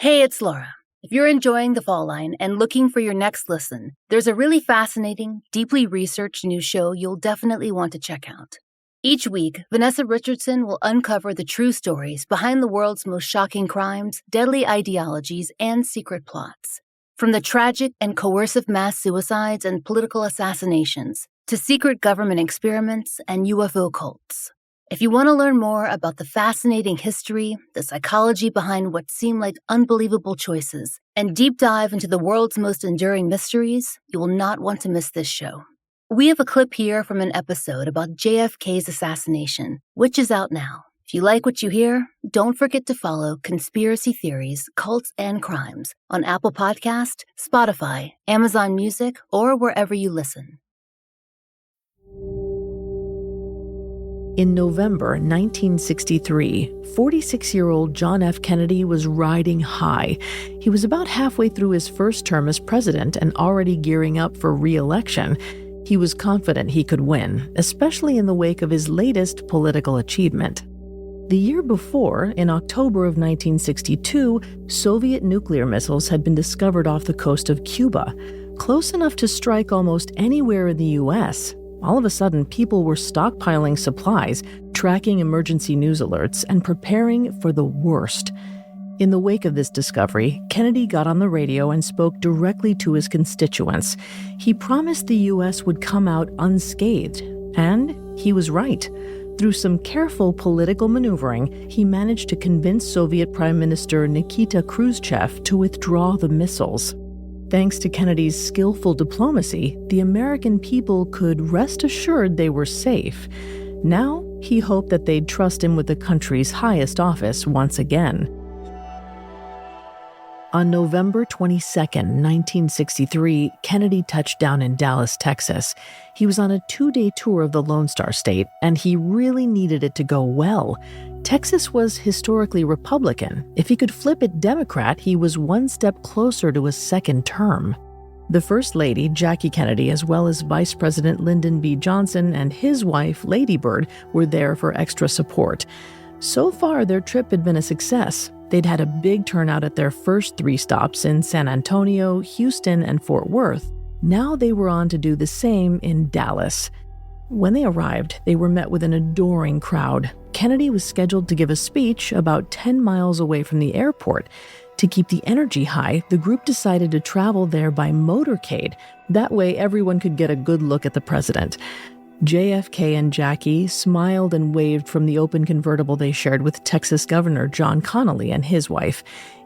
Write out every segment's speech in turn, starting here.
Hey, it's Laura. If you're enjoying The Fall Line and looking for your next listen, there's a really fascinating, deeply researched new show you'll definitely want to check out. Each week, Vanessa Richardson will uncover the true stories behind the world's most shocking crimes, deadly ideologies, and secret plots. From the tragic and coercive mass suicides and political assassinations to secret government experiments and UFO cults. If you want to learn more about the fascinating history, the psychology behind what seem like unbelievable choices, and deep dive into the world's most enduring mysteries, you will not want to miss this show. We have a clip here from an episode about JFK's assassination, which is out now. If you like what you hear, don't forget to follow Conspiracy Theories, Cults, and Crimes on Apple Podcast, Spotify, Amazon Music, or wherever you listen. In November 1963, 46-year-old John F. Kennedy was riding high. He was about halfway through his first term as president and already gearing up for re-election. He was confident he could win, especially in the wake of his latest political achievement. The year before, in October of 1962, Soviet nuclear missiles had been discovered off the coast of Cuba, close enough to strike almost anywhere in the U.S. All of a sudden, people were stockpiling supplies, tracking emergency news alerts, and preparing for the worst. In the wake of this discovery, Kennedy got on the radio and spoke directly to his constituents. He promised the U.S. would come out unscathed, and he was right. Through some careful political maneuvering, he managed to convince Soviet Prime Minister Nikita Khrushchev to withdraw the missiles. Thanks to Kennedy's skillful diplomacy, the American people could rest assured they were safe. Now, he hoped that they'd trust him with the country's highest office once again. On November 22, 1963, Kennedy touched down in Dallas, Texas. He was on a 2-day tour of the Lone Star State, and he really needed it to go well. Texas was historically Republican. If he could flip it Democrat, he was one step closer to a second term. The First Lady, Jackie Kennedy, as well as Vice President Lyndon B. Johnson and his wife, Lady Bird, were there for extra support. So far, their trip had been a success. They'd had a big turnout at their first 3 stops in San Antonio, Houston, and Fort Worth. Now they were on to do the same in Dallas. When they arrived, they were met with an adoring crowd. Kennedy was scheduled to give a speech about 10 miles away from the airport. To keep the energy high, the group decided to travel there by motorcade. That way, everyone could get a good look at the president. JFK and Jackie smiled and waved from the open convertible they shared with Texas Governor John Connally and his wife.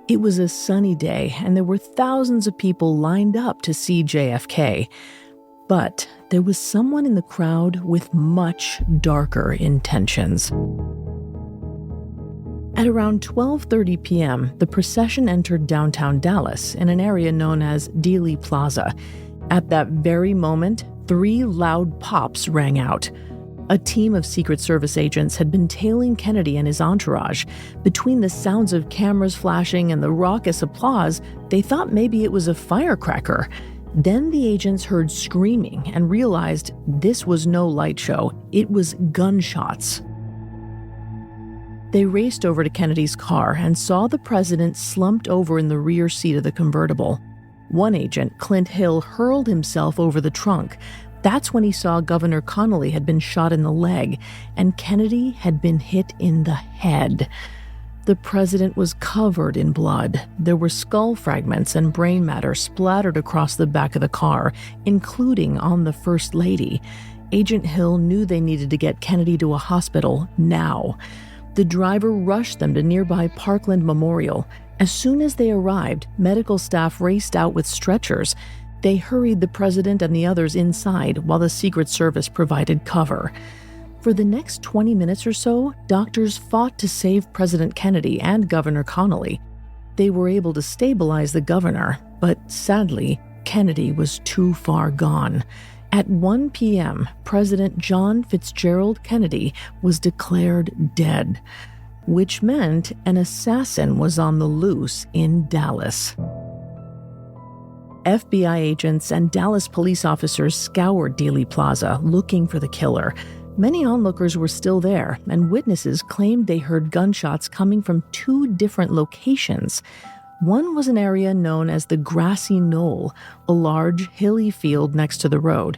It was a sunny day, and there were thousands of people lined up to see JFK. But there was someone in the crowd with much darker intentions. At around 12:30 p.m., the procession entered downtown Dallas in an area known as Dealey Plaza. At that very moment, 3 loud pops rang out. A team of Secret Service agents had been tailing Kennedy and his entourage. Between the sounds of cameras flashing and the raucous applause, they thought maybe it was a firecracker. Then the agents heard screaming and realized this was no light show. It was gunshots. They raced over to Kennedy's car and saw the president slumped over in the rear seat of the convertible. One agent, Clint Hill, hurled himself over the trunk. That's when he saw Governor Connally had been shot in the leg, and Kennedy had been hit in the head. The president was covered in blood. There were skull fragments and brain matter splattered across the back of the car, including on the First Lady. Agent Hill knew they needed to get Kennedy to a hospital now. The driver rushed them to nearby Parkland Memorial. As soon as they arrived, medical staff raced out with stretchers. They hurried the president and the others inside while the Secret Service provided cover. For the next 20 minutes or so, doctors fought to save President Kennedy and Governor Connally. They were able to stabilize the governor, but sadly, Kennedy was too far gone. At 1 p.m., President John Fitzgerald Kennedy was declared dead, which meant an assassin was on the loose in Dallas. FBI agents and Dallas police officers scoured Dealey Plaza looking for the killer. Many onlookers were still there, and witnesses claimed they heard gunshots coming from 2 different locations. One was an area known as the Grassy Knoll, a large, hilly field next to the road.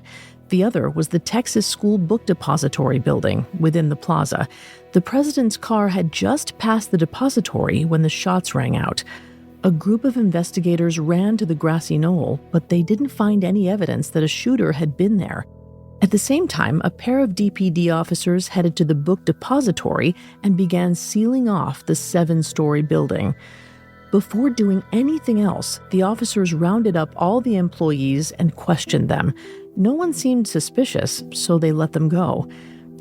The other was the Texas School Book Depository building within the plaza. The president's car had just passed the depository when the shots rang out. A group of investigators ran to the Grassy Knoll, but they didn't find any evidence that a shooter had been there. At the same time, a pair of DPD officers headed to the book depository and began sealing off the 7-story building. Before doing anything else, the officers rounded up all the employees and questioned them. No one seemed suspicious, so they let them go.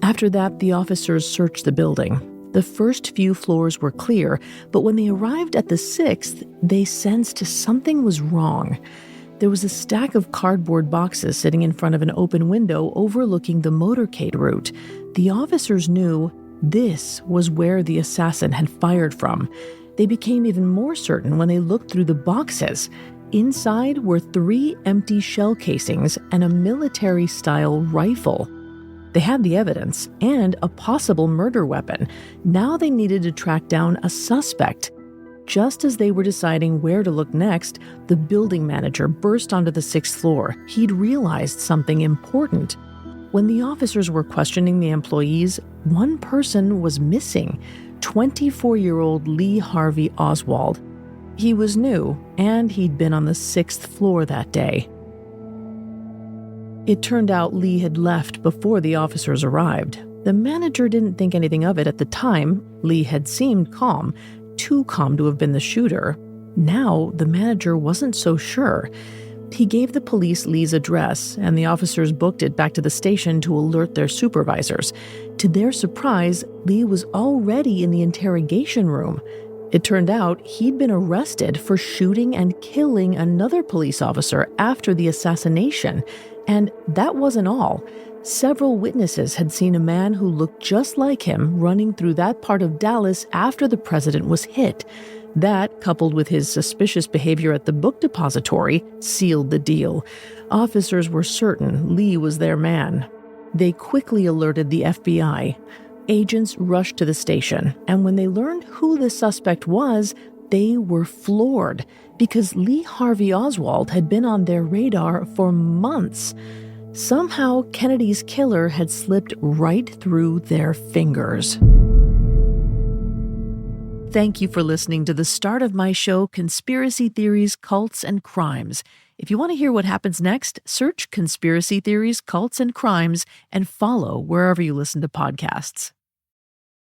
After that, the officers searched the building. The first few floors were clear, but when they arrived at the 6th, they sensed something was wrong. There was a stack of cardboard boxes sitting in front of an open window overlooking the motorcade route. The officers knew this was where the assassin had fired from. They became even more certain when they looked through the boxes. Inside were 3 empty shell casings and a military-style rifle. They had the evidence and a possible murder weapon. Now they needed to track down a suspect. Just as they were deciding where to look next, the building manager burst onto the 6th floor. He'd realized something important. When the officers were questioning the employees, one person was missing. 24-year-old Lee Harvey Oswald. He was new, and he'd been on the 6th floor that day. It turned out Lee had left before the officers arrived. The manager didn't think anything of it at the time. Lee had seemed calm, too calm to have been the shooter. Now, the manager wasn't so sure. He gave the police Lee's address, and the officers booked it back to the station to alert their supervisors. To their surprise, Lee was already in the interrogation room. It turned out he'd been arrested for shooting and killing another police officer after the assassination. And that wasn't all. Several witnesses had seen a man who looked just like him running through that part of Dallas after the president was hit. That, coupled with his suspicious behavior at the book depository, sealed the deal. Officers were certain Lee was their man. They quickly alerted the FBI. Agents rushed to the station, and when they learned who the suspect was, they were floored because Lee Harvey Oswald had been on their radar for months. Somehow, Kennedy's killer had slipped right through their fingers. Thank you for listening to the start of my show, Conspiracy Theories, Cults, and Crimes. If you want to hear what happens next, search Conspiracy Theories, Cults, and Crimes and follow wherever you listen to podcasts.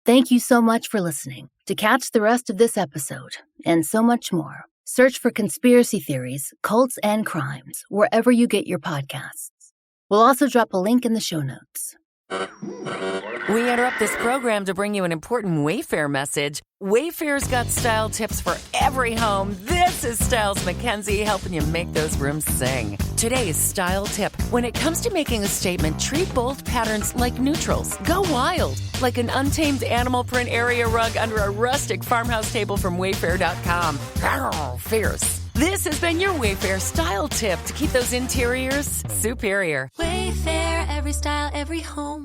Thank you so much for listening. To catch the rest of this episode, and so much more, search for Conspiracy Theories, Cults, and Crimes wherever you get your podcasts. We'll also drop a link in the show notes. We interrupt this program to bring you an important Wayfair message. Wayfair's got style tips for every home. This is Styles McKenzie helping you make those rooms sing. Today's style tip. When it comes to making a statement, treat bold patterns like neutrals. Go wild, like an untamed animal print area rug under a rustic farmhouse table from Wayfair.com. Arr, fierce. This has been your Wayfair style tip to keep those interiors superior. Wayfair, every style, every home.